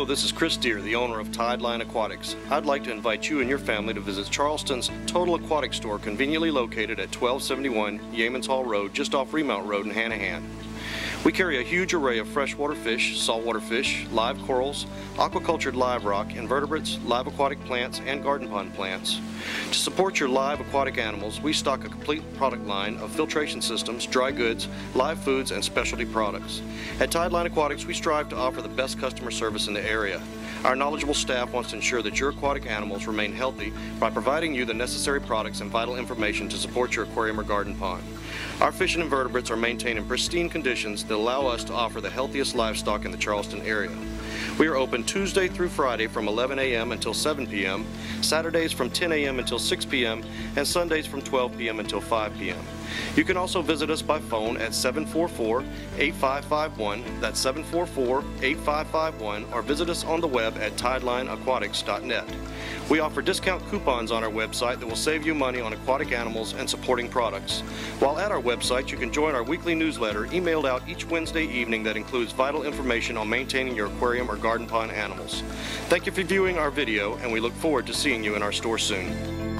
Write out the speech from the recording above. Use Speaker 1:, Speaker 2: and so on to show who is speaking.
Speaker 1: this is Chris Deere, the owner of Tideline Aquatics. I'd like to invite you and your family to visit Charleston's Total Aquatic Store, conveniently located at 1271 Yeamans Hall Road, just off Remount Road in Hanahan. We carry a huge array of freshwater fish, saltwater fish, live corals, aquacultured live rock, invertebrates, live aquatic plants, and garden pond plants. To support your live aquatic animals, we stock a complete product line of filtration systems, dry goods, live foods, and specialty products. At Tideline Aquatics, we strive to offer the best customer service in the area. Our knowledgeable staff wants to ensure that your aquatic animals remain healthy by providing you the necessary products and vital information to support your aquarium or garden pond. Our fish and invertebrates are maintained in pristine conditions that allow us to offer the healthiest livestock in the Charleston area. We are open Tuesday through Friday from 11 a.m. until 7 p.m., Saturdays from 10 a.m. until 6 p.m., and Sundays from 12 p.m. until 5 p.m. You can also visit us by phone at 744-8551, that's 744-8551, or visit us on the web at tidelineaquatics.net. We offer discount coupons on our website that will save you money on aquatic animals and supporting products. While at our website, you can join our weekly newsletter emailed out each Wednesday evening that includes vital information on maintaining your aquarium or garden pond animals. Thank you for viewing our video, and we look forward to seeing you in our store soon.